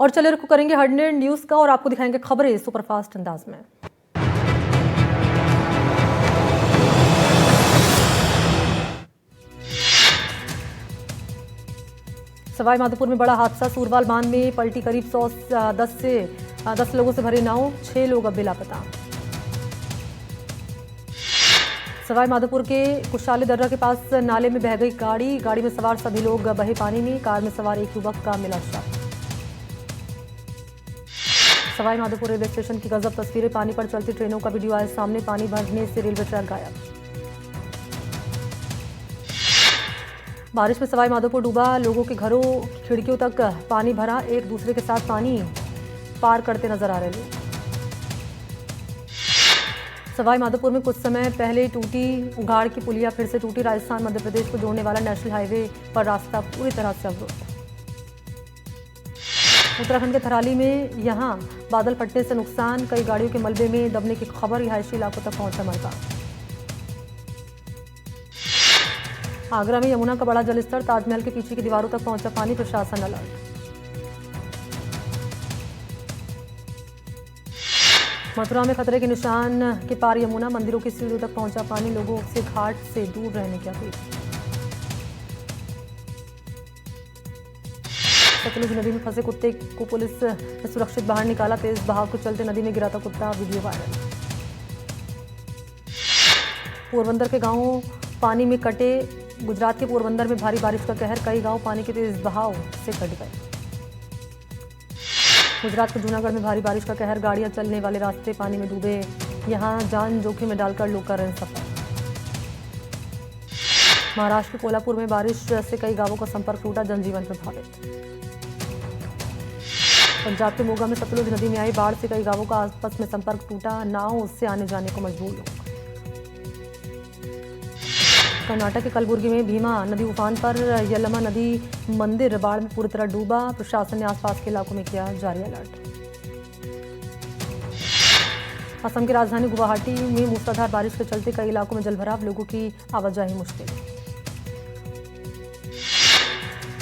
और चले रुख करेंगे हेडलाइन न्यूज का और आपको दिखाएंगे खबरें सुपरफास्ट अंदाज में। सवाई माधोपुर में बड़ा हादसा, सूरवाल बांध में पलटी करीब 10 लोगों से भरी नाव, 6 लोग अब भी लापता। सवाई माधोपुर के कुशाली दर्रा के पास नाले में बह गई गाड़ी में सवार सभी लोग बहे पानी में, कार में सवार एक युवक का मिला शव। सवाई माधोपुर रेलवे स्टेशन की गजब तस्वीरें, पानी पर चलती ट्रेनों का वीडियो आया सामने, पानी भरने से रेलवे ट्रैक गायब। बारिश में सवाई माधोपुर डूबा, लोगों के घरों खिड़कियों तक पानी भरा, एक दूसरे के साथ पानी पार करते नजर आ रहे लोग। सवाई माधोपुर में कुछ समय पहले टूटी उघाड़ की पुलिया फिर से टूटी, राजस्थान मध्य प्रदेश को जोड़ने वाला नेशनल हाईवे पर रास्ता पूरी तरह से अवरुद्ध। उत्तराखंड के थराली में यहां बादल फटने से नुकसान, कई गाड़ियों के मलबे में दबने की खबर, रिहायशी इलाकों तक पहुंचा मलबा। आगरा में यमुना का बड़ा जलस्तर, ताजमहल के पीछे की दीवारों तक पहुंचा पानी, प्रशासन अलर्ट। मथुरा में खतरे के निशान के पार यमुना, मंदिरों की सीढ़ियों तक पहुंचा पानी, लोगों से घाट से दूर रहने की अपील। सतलुज नदी में फंसे कुत्ते को पुलिस ने सुरक्षित बाहर निकाला, तेज बहाव के चलते नदी में गिरा था कुत्ता, वीडियो वायरल। पोरबंदर के गांवों पानी में कटे, गुजरात के पोरबंदर में भारी बारिश का कहर, कई गांव पानी के तेज बहाव से कट गए। गुजरात के जूनागढ़ में भारी बारिश का कहर, गाड़ियां चलने वाले रास्ते पानी में डूबे, यहां जान जोखिम में डालकर लोग कर रहे हैं सफर। महाराष्ट्र के कोल्हापुर में बारिश से कई गांवों का संपर्क टूटा, जनजीवन प्रभावित। पंजाब के मोगा में सतलुज नदी में आई बाढ़ से कई गांवों का आपस में संपर्क टूटा, नाव से आने जाने को मजबूर लोग। कर्नाटक के कलबुर्गी में भीमा नदी उफान पर, यल्लमा नदी मंदिर बाढ़ में पूरी तरह डूबा, प्रशासन ने आसपास के इलाकों में किया जारी अलर्ट। असम की राजधानी गुवाहाटी में मूसलाधार बारिश के चलते कई इलाकों में जलभराव, लोगों की आवाजाही मुश्किल।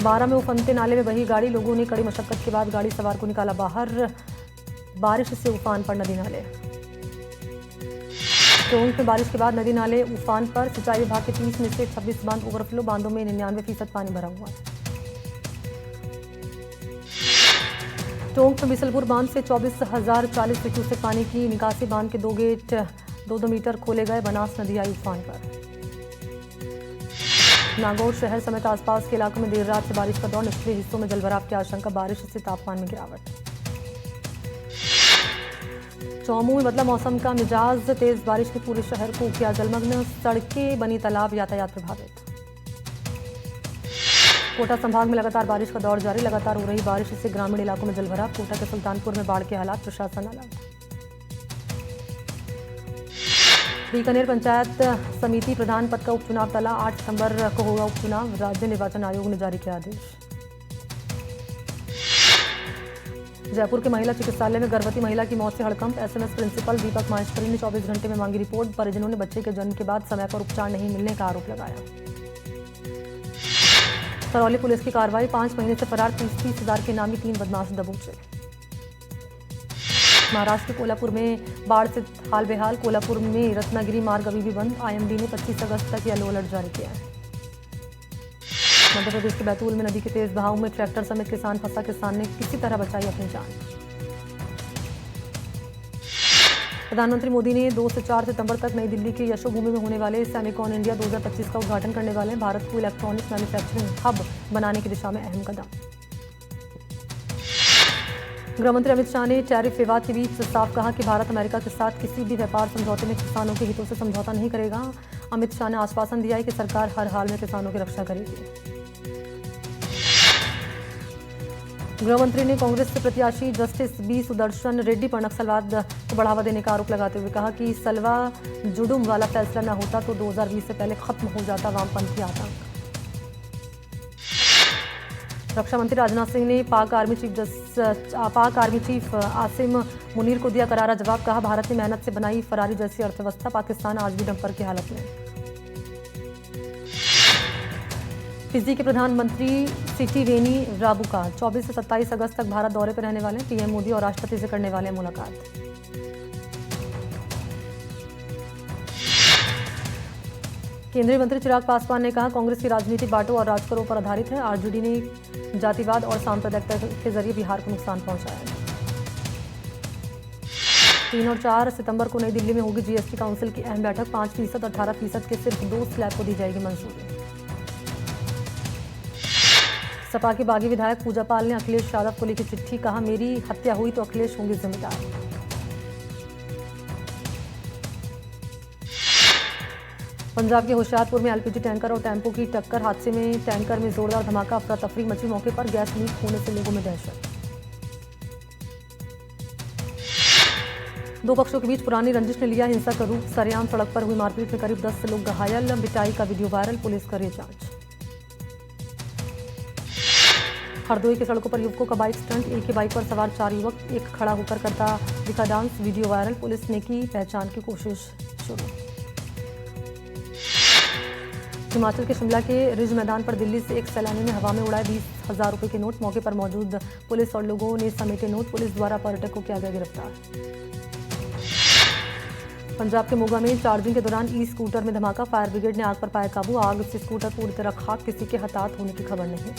12 में उफनते नाले में बही गाड़ी, लोगों ने कड़ी मशक्कत के बाद गाड़ी सवार को निकाला बाहर, बारिश से उफान पर नदी नाले। टोंक में बारिश के बाद नदी नाले उफान पर, सिंचाई विभाग के 30 में से 26 बांध ओवरफ्लो, बांधों में 99% पानी भरा हुआ है। टोंक में बिसलपुर बांध से 24,040 क्यूसेक पानी की निकासी, बांध के 2 गेट 2-2 मीटर खोले गए, बनास नदी आई उफान पर। नागौर शहर समेत आसपास के इलाकों में देर रात से बारिश का दौर, निचले हिस्सों में जलभराव की आशंका, बारिश से तापमान में गिरावट। चौमू में बदला मौसम का मिजाज, तेज बारिश ने पूरे शहर को किया जलमग्न, सड़कें बनी तालाब, यातायात प्रभावित। कोटा संभाग में लगातार बारिश का दौर जारी, लगातार हो रही बारिश से ग्रामीण इलाकों में जलभराव, कोटा के सुल्तानपुर में बाढ़ के हालात, प्रशासन अलर्ट। बीकानेर पंचायत समिति प्रधान पद का उपचुनाव टला, 8 सितंबर को होगा उपचुनाव, राज्य निर्वाचन आयोग ने जारी किया आदेश। जयपुर के महिला चिकित्सालय में गर्भवती महिला की मौत से हड़कंप, एसएमएस प्रिंसिपल दीपक माहेश्वरी ने 24 घंटे में मांगी रिपोर्ट, परिजनों ने बच्चे के जन्म के बाद समय पर उपचार नहीं मिलने का आरोप लगाया। करौली पुलिस की कार्रवाई, 5 महीने से फरार 30 हजार के नामी 3 बदमाश दबोचे। महाराष्ट्र के कोल्हापुर में बाढ़ से हाल बेहाल, कोल्हापुर में रत्नागिरी मार्ग अभी भी बंद, आईएमडी ने 25 अगस्त तक येलो अलर्ट जारी किया है। मध्य प्रदेश के बैतूल में नदी के तेज बहाव में ट्रैक्टर समेत किसान फंसा, किसान ने किसी तरह बचाई अपनी जान। प्रधानमंत्री मोदी ने 2 से 4 सितंबर तक नई दिल्ली के यशोभूमि में होने वाले सेमिकॉन इंडिया 2025 का उद्घाटन करने वाले हैं, भारत को इलेक्ट्रॉनिक मैन्युफैक्चरिंग हब बनाने की दिशा में अहम कदम। गृहमंत्री अमित शाह ने टैरिफ विवाद के बीच साफ कहा कि भारत अमेरिका के साथ किसी भी व्यापार समझौते में किसानों के हितों से समझौता नहीं करेगा। अमित शाह ने आश्वासन दिया है कि सरकार हर हाल में किसानों की रक्षा करेगी। गृहमंत्री ने कांग्रेस से प्रत्याशी जस्टिस बी सुदर्शन रेड्डी पर नक्सलवाद को बढ़ावा देने का आरोप लगाते हुए कहा कि सलवा जुडुम वाला फैसला न होता तो 2020 से पहले खत्म हो जाता वामपंथी आतंक। रक्षा मंत्री राजनाथ सिंह ने पाक आर्मी चीफ आसिम मुनीर को दिया करारा जवाब, कहा भारत ने मेहनत से बनाई फरारी जैसी अर्थव्यवस्था, पाकिस्तान आज भी डंपर की हालत में। फिजी के प्रधानमंत्री सिटिवेनी राबुका 24 से 27 अगस्त तक भारत दौरे पर रहने वाले हैं। पीएम मोदी और राष्ट्रपति से करने वाले हैं मुलाकात। केंद्रीय मंत्री चिराग पासवान ने कहा, कांग्रेस की राजनीति बांटो और राज करो पर आधारित है। आरजेडी ने जातिवाद और सांप्रदायिकता के जरिए बिहार को नुकसान पहुंचाया है। 3 और 4 सितंबर को नई दिल्ली में होगी जीएसटी काउंसिल की अहम बैठक। 5% 18% के सिर्फ 2 स्लैब को दी जाएगी मंजूरी। सपा की बागी विधायक पूजा पाल ने अखिलेश यादव को लिखी चिट्ठी, कहा मेरी हत्या हुई तो अखिलेश होंगे जिम्मेदार। पंजाब के होशियारपुर में एलपीजी टैंकर और टेम्पो की टक्कर, हादसे में टैंकर में जोरदार धमाका, अफरा तफरी मची। मौके पर गैस लीक होने से लोगों में दहशत। 2 पक्षों के बीच पुरानी रंजिश ने लिया हिंसा का रूप, सरेआम सड़क पर हुई मारपीट में करीब 10 लोग घायल। पिटाई का वीडियो वायरल, पुलिस कर रही जांच। हरदोई की सड़कों पर युवकों का बाइक स्टंट, एक ही बाइक पर सवार 4 युवक, एक खड़ा होकर करता दिखा डांस, वीडियो वायरल। पुलिस ने की पहचान की कोशिश शुरू। हिमाचल के शिमला के रिज मैदान पर दिल्ली से एक सैलानी ने हवा में उड़ाए 20,000 रुपए के नोट। मौके पर मौजूद पुलिस और लोगों ने समेटे नोट। पुलिस द्वारा पर्यटक को किया गया गिरफ्तार। पंजाब के मोगा में चार्जिंग के दौरान ई स्कूटर में धमाका, फायर ब्रिगेड ने आग पर पाया काबू। आग से स्कूटर पूरी तरह खाक, किसी के हताहत होने की खबर नहीं।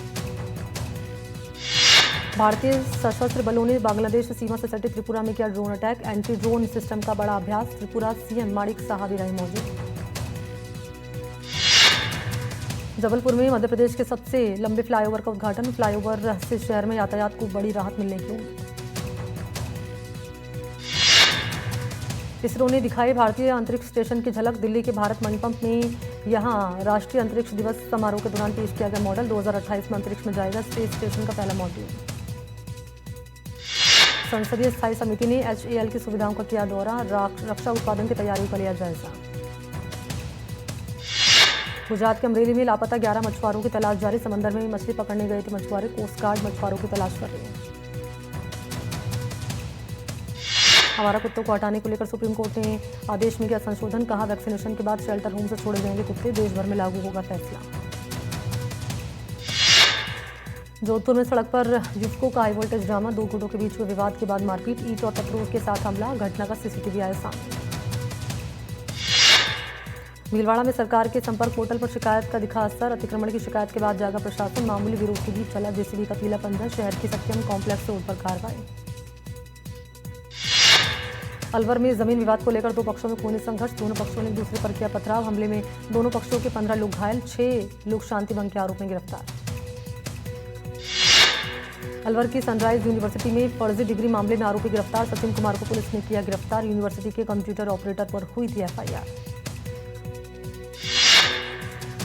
भारतीय सशस्त्र बलों ने बांग्लादेश सीमा से सटे त्रिपुरा में किया drone attack. Anti drone system का बड़ा अभ्यास। त्रिपुरा सीएम माणिक साहा भी रहे मौजूद। जबलपुर में मध्य प्रदेश के सबसे लंबे फ्लाईओवर का उद्घाटन। फ्लाईओवर से शहर में यातायात को बड़ी राहत मिलने की उम्मीद। इसरो ने दिखाई भारतीय अंतरिक्ष स्टेशन की झलक। दिल्ली के भारत मंडपम में यहां राष्ट्रीय अंतरिक्ष दिवस समारोह के दौरान पेश किया गया मॉडल। 2028 में अंतरिक्ष में जाएगा स्पेस स्टेशन का पहला मॉड्यूल। संसदीय स्थायी समिति ने HAL की सुविधाओं का किया दौरा। रक्षा उत्पादन की तैयारियों का लिया जायजा। गुजरात के अमरेली में लापता 11 मछुआरों की तलाश जारी। समंदर में मछली पकड़ने गए थे मछुआरे। कोस्ट गार्ड मछुआरों की तलाश कर रही है। आवारा कुत्तों को हटाने को लेकर सुप्रीम कोर्ट ने आदेश में किया संशोधन। कहा वैक्सीनेशन के बाद शेल्टर होम से छोड़े जाएंगे कुत्ते। देश भर में लागू होगा फैसला। जोधपुर में सड़क पर युवकों का हाई वोल्टेज ड्रामा। 2 गुटों के बीच हुए विवाद के बाद मारपीट, ईंट और पत्थरों के साथ हमला। घटना का सीसीटीवी आया सामने। भीलवाड़ा में सरकार के संपर्क पोर्टल पर शिकायत का दिखा असर। अतिक्रमण की शिकायत के बाद जागा प्रशासन। मामूली विरोध के बीच चला जेसीबी का पीला पंजा। शहर के सत्यम कॉम्प्लेक्स रोड पर कार्रवाई। अलवर में जमीन विवाद को लेकर 2 पक्षों में खूनी संघर्ष। दोनों पक्षों ने एक दूसरे पर किया पथराव। हमले में दोनों पक्षों के 15 लोग घायल। 6 लोग शांति भंग के आरोप में गिरफ्तार। अलवर की सनराइज यूनिवर्सिटी में फर्जी डिग्री मामले में आरोपी गिरफ्तार। सचिन कुमार को पुलिस ने किया गिरफ्तार। यूनिवर्सिटी के कंप्यूटर ऑपरेटर पर हुई थी FIR।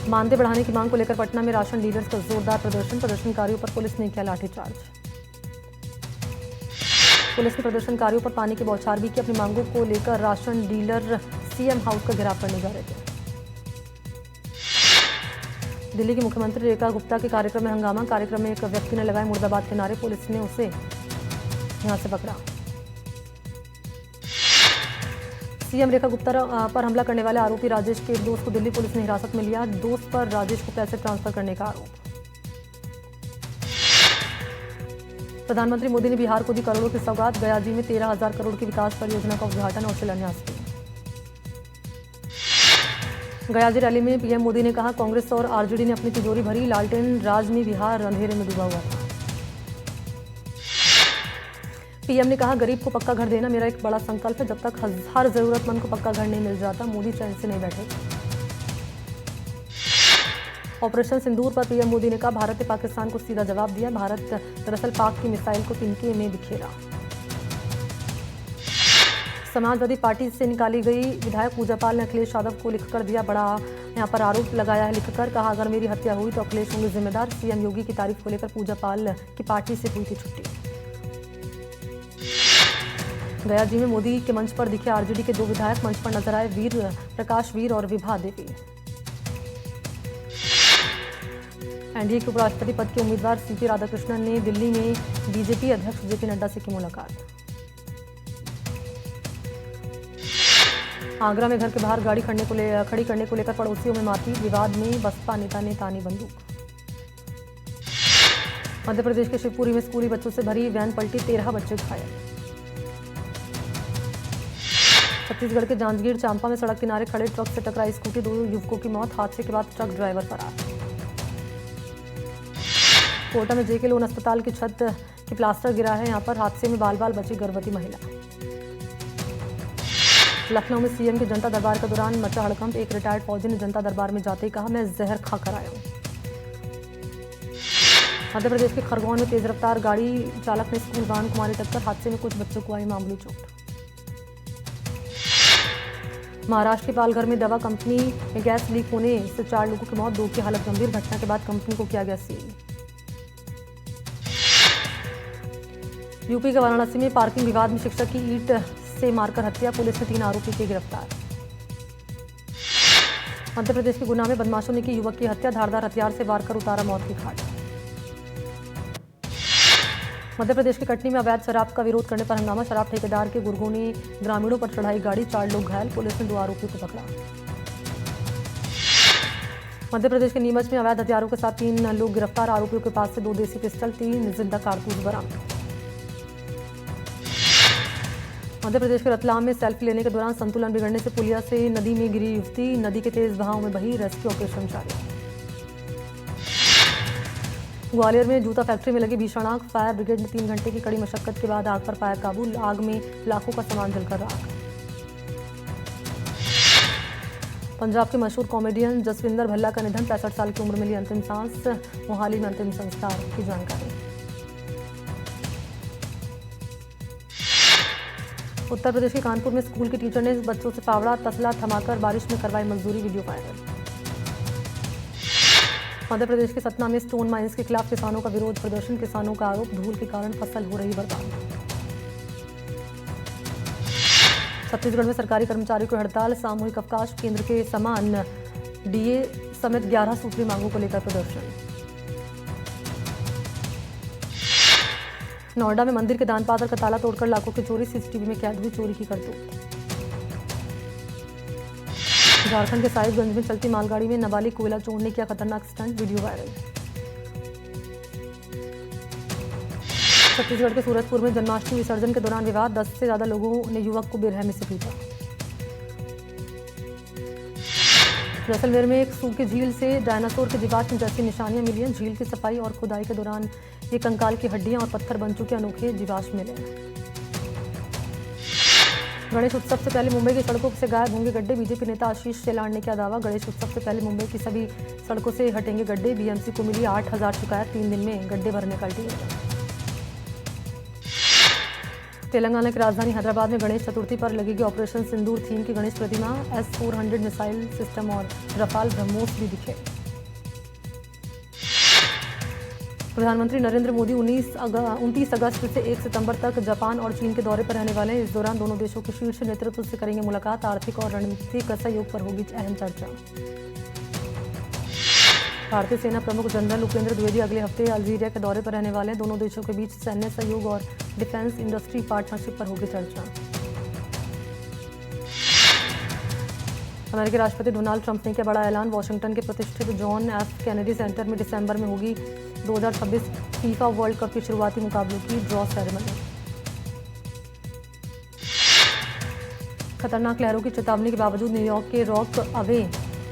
मानदेय बढ़ाने की मांग को लेकर पटना में राशन डीलर्स का जोरदार प्रदर्शन। प्रदर्शनकारियों पर पुलिस ने किया लाठीचार्ज। पुलिस ने प्रदर्शनकारियों पर पानी की बौछार भी की। अपनी मांगों को लेकर राशन डीलर CM हाउस का घेराव करने जा रहे थे। दिल्ली की मुख्यमंत्री रेखा गुप्ता के कार्यक्रम में हंगामा। कार्यक्रम में एक व्यक्ति ने लगाए मुर्दाबाद के नारे। पुलिस ने उसे यहां से पकड़ा। CM रेखा गुप्ता पर हमला करने वाले आरोपी राजेश के एक दोस्त को दिल्ली पुलिस ने हिरासत में लिया। दोस्त पर राजेश को पैसे ट्रांसफर करने का आरोप। प्रधानमंत्री मोदी ने बिहार को दी करोड़ों की सौगात। गयाजी में 13,000 करोड़ की विकास परियोजना का उद्घाटन और शिलान्यास किया। गयाजी रैली में PM मोदी ने कहा, कांग्रेस और RJD ने अपनी तिजोरी भरी। लालटेन राज में बिहार अंधेरे में डूबा हुआ था। PM ने कहा, गरीब को पक्का घर देना मेरा एक बड़ा संकल्प है। जब तक हर जरूरतमंद को पक्का घर नहीं मिल जाता, मोदी चैन से नहीं बैठे। ऑपरेशन सिंदूर पर PM मोदी ने कहा, भारत ने पाकिस्तान को सीधा जवाब दिया। भारत दरअसल पाक की मिसाइल को तिनके में बिखेरा। समाजवादी पार्टी से निकाली गई विधायक पूजा पाल ने अखिलेश यादव को लिखकर दिया बड़ा यहां पर आरोप लगाया है। लिखकर कहा, अगर मेरी हत्या हुई तो अखिलेश होंगे जिम्मेदार। CM योगी की तारीफ को लेकर पूजा पाल की पार्टी से हुई थी छुट्टी। गयाजी में मोदी के मंच पर दिखे RJD के 2 विधायक। मंच पर नजर आए वीर प्रकाश वीर और विभा देवी। NDA के उपराष्ट्रपति पद के उम्मीदवार CP राधाकृष्णन ने दिल्ली में BJP अध्यक्ष JP नड्डा से की मुलाकात। आगरा में घर के बाहर गाड़ी खड़ी करने को लेकर पड़ोसियों में मारपीट। विवाद में बसपा नेता ने तानी बंदूक। मध्य प्रदेश के शिवपुरी में स्कूली बच्चों से भरी वैन पलटी, 13 बच्चे घायल। छत्तीसगढ़ के जांजगीर चांपा में सड़क किनारे खड़े ट्रक से टकराई स्कूटी, 2 युवकों की मौत, हादसे के बाद ट्रक ड्राइवर फरार। कोटा में जेके लोन अस्पताल की छत की प्लास्टर गिरा है, यहां पर हादसे में बाल बाल बची गर्भवती महिला। लखनऊ में सीएम के जनता दरबार के दौरान मचा हड़कंप, एक रिटायर्ड फौजी ने जनता दरबार में जाते ही कहा, मैं जहर खा कर आया हूं। मध्य प्रदेश के खरगोन में तेज रफ्तार गाड़ी चालक ने स्कूल वाहन को मारी टक्कर, हादसे में कुछ बच्चों को आई मामूली चोट। महाराष्ट्र के पालघर में दवा कंपनी में गैस लीक होने से 4 लोगों की मौत, 2 की हालत गंभीर, घटना के बाद कंपनी को किया गया सील। यूपी के वाराणसी में पार्किंग विवाद में शिक्षक की ईंट से मारकर हत्या, पुलिस ने 3 आरोपी की गिरफ्तार। मध्य प्रदेश के गुना में बदमाशों ने की युवक की हत्या, धारदार हथियार से वार कर उतारा मौत की घाट। मध्य प्रदेश के कटनी में अवैध शराब का विरोध करने पर हंगामा, शराब ठेकेदार के गुर्गों ने ग्रामीणों पर चढ़ाई गाड़ी, 4 लोग घायल, पुलिस ने 2 आरोपियों को पकड़ा। मध्य प्रदेश के नीमच में अवैध हथियारों के साथ 3 लोग गिरफ्तार, आरोपियों के पास से 2 देसी पिस्टल, 3 जिंदा कारतूस बरामद। मध्य प्रदेश के रतलाम में सेल्फी लेने के दौरान संतुलन बिगड़ने से पुलिया से नदी में गिरी युवती, नदी के तेज बहाव में बही, रेस्क्यू ऑपरेशन जारी। ग्वालियर में जूता फैक्ट्री में लगी भीषण आग, फायर ब्रिगेड ने 3 घंटे की कड़ी मशक्कत के बाद आग पर पाया काबू, आग में लाखों का सामान जलकर राख। पंजाब के मशहूर कॉमेडियन जसविंदर भल्ला का निधन, 65 साल की उम्र में ली अंतिम सांस, मोहाली में अंतिम संस्कार की जानकारी। उत्तर प्रदेश के कानपुर में स्कूल के टीचर ने बच्चों से फावड़ा तसला थमाकर बारिश में करवाई मजदूरी, वीडियो वायरल। मध्य प्रदेश के सतना में स्टोन माइंस के खिलाफ किसानों का विरोध प्रदर्शन, किसानों का आरोप, धूल के कारण फसल हो रही बर्बाद। छत्तीसगढ़ में सरकारी कर्मचारियों की हड़ताल, सामूहिक अवकाश, केंद्र के समान डीए समेत 11 सूत्री मांगों को लेकर प्रदर्शन। नोएडा में मंदिर के दानपात्र का ताला तोड़कर लाखों की चोरी, सीसीटीवी में कैद हुई चोरी की करतूत। झारखंड के साहिबगंज में चलती मालगाड़ी में नाबालिग कोयला चोर ने किया खतरनाक स्टंट, वीडियो वायरल। छत्तीसगढ़ के सूरजपुर में जन्माष्टमी विसर्जन के दौरान विवाद, 10 से ज्यादा लोगों ने युवक को बेरहमी से पीटा। जैसलमेर में एक सूखी झील से डायनासोर के जीवाश्म जैसी निशानियां मिली हैं, झील की सफाई और खुदाई के दौरान ये कंकाल की हड्डियां और पत्थर बन चुके अनोखे जीवाश्म मिले। गणेश उत्सव से पहले मुंबई की सड़कों से गायब होंगे गड्ढे, बीजेपी नेता आशीष शेलार ने किया दावा, गणेश उत्सव से पहले मुंबई की सभी सड़कों से हटेंगे गड्ढे, बीएमसी को मिली 8000 शिकायत, 3 दिन में गड्ढे भरने का अल्टीमेटम। तेलंगाना की राजधानी हैदराबाद में गणेश चतुर्थी पर लगेगी ऑपरेशन सिंदूर थीम की गणेश प्रतिमा, S-400 मिसाइल सिस्टम और रफाल ब्रह्मोस भी दिखे। प्रधानमंत्री नरेंद्र मोदी 29 अगस्त से 1 सितंबर तक जापान और चीन के दौरे पर रहने वाले हैं। इस दौरान दोनों देशों के शीर्ष नेतृत्व से करेंगे मुलाकात, आर्थिक और रणनीतिक सहयोग पर होगी अहम चर्चा। भारतीय सेना प्रमुख जनरल उपेंद्र द्विवेदी अगले हफ्ते अल्जीरिया के दौरे पर रहने वाले हैं। दोनों देशों के बीच सैन्य सहयोग और डिफेंस इंडस्ट्री पार्टनरशिप पर होगी चर्चा। अमेरिकी राष्ट्रपति डोनाल्ड ट्रंप ने किया बड़ा ऐलान, वॉशिंगटन के प्रतिष्ठित जॉन एफ कैनेडी सेंटर में दिसंबर में होगी 2026 फीफा वर्ल्ड कप के शुरुआती मुकाबलों की ड्रॉ सेरेमनी। खतरनाक लहरों की चेतावनी के बावजूद न्यूयॉर्क के रॉक अवे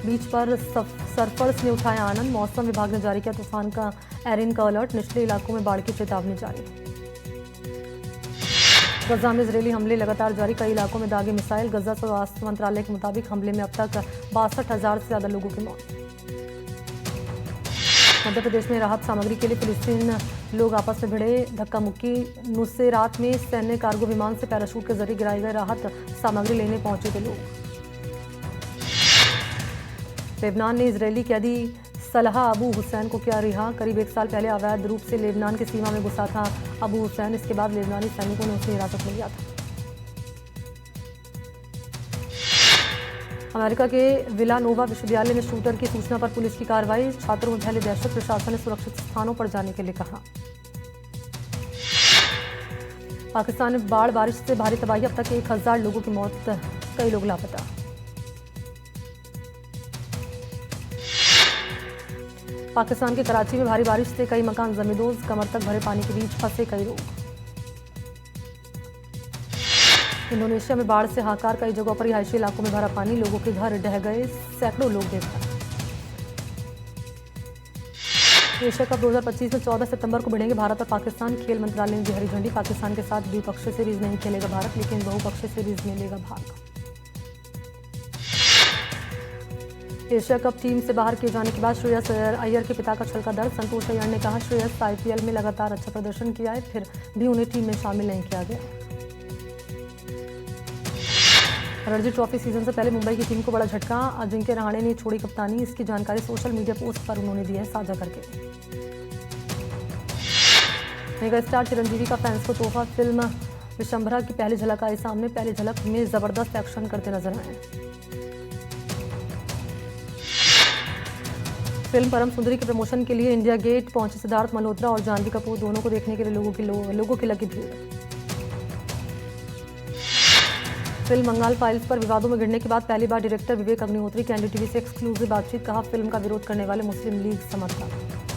बीच पर सर्फर्स ने उठाया आनंद, मौसम विभाग ने जारी किया तूफान का एरिन का अलर्ट, निचले इलाकों में बाढ़ की चेतावनी जारी। गजा में इजरायली हमले लगातार जारी, कई इलाकों में दागे मिसाइल, गजा स्वास्थ्य मंत्रालय के मुताबिक हमले में अब तक 62,000 से ज्यादा लोगों की मौत। मध्य प्रदेश में राहत सामग्री के लिए फिलिस्तीन लोग आपस में भिड़े, धक्का मुक्की, नुसेरात में सैन्य कार्गो विमान से पैराशूट के जरिए गिराए गए राहत सामग्री लेने पहुंचे थे लोग। लेबनान ने इजरायली कैदी सलाह अबू हुसैन को किया रिहा, करीब 1 साल पहले अवैध रूप से लेबनान की सीमा में घुसा था अबू हुसैन, इसके बाद लेबनानी सैनिकों ने उसे हिरासत में लिया था। अमेरिका के विलानोवा विश्वविद्यालय में शूटर की सूचना पर पुलिस की कार्रवाई, छात्रों में फैले दहशत, प्रशासन ने सुरक्षित स्थानों पर जाने के लिए कहा। पाकिस्तान में बाढ़ बारिश से भारी तबाही, अब तक 1000 लोगों की मौत, कई लोग लापता। पाकिस्तान के कराची में भारी बारिश से कई मकान जमींदोज, कमर तक भरे पानी के बीच फंसे कई लोग। इंडोनेशिया में बाढ़ से हाहाकार, कई जगहों पर रिहायशी इलाकों में भरा पानी, लोगों के घर ढह गए, सैकड़ों लोग बेघर। एशिया कप 2025 में 14 सितंबर को भिड़ेंगे भारत और पाकिस्तान, खेल मंत्रालय ने दी हरी झंडी। पाकिस्तान के साथ द्विपक्षीय सीरीज नहीं खेलेगा भारत, लेकिन बहुपक्षीय सीरीज में लेगा भाग। एशिया कप टीम से बाहर किए जाने के बाद श्रेयस अय्यर के पिता का छलका दर्द। संतोष अय्यर ने कहा, श्रेयस आईपीएल में लगातार अच्छा प्रदर्शन किया है, फिर भी उन्हें टीम में शामिल नहीं किया गया। रणजी ट्रॉफी सीजन से पहले मुंबई की टीम को बड़ा झटका, अजिंक्य रहाणे ने छोड़ी कप्तानी। इसकी जानकारी सोशल मीडिया पोस्ट पर उन्होंने दी है साझा करके। मेगा स्टार चिरंजीवी का फैंस को तोहफा, फिल्म विशंभरा की पहली झलक आई सामने। पहली झलक में जबरदस्त एक्शन करते नजर आए। फिल्म परम सुंदरी के प्रमोशन के लिए इंडिया गेट पहुंचे सिद्धार्थ मल्होत्रा और जानवी कपूर, दोनों को देखने के लिए लोगों की लगी भीड़। फिल्म बंगाल फाइल्स पर विवादों में गिरने के बाद पहली बार डायरेक्टर विवेक अग्निहोत्री की एनडीटीवी से एक्सक्लूसिव बातचीत, कहा फिल्म का विरोध करने वाले मुस्लिम लीग समर्थक।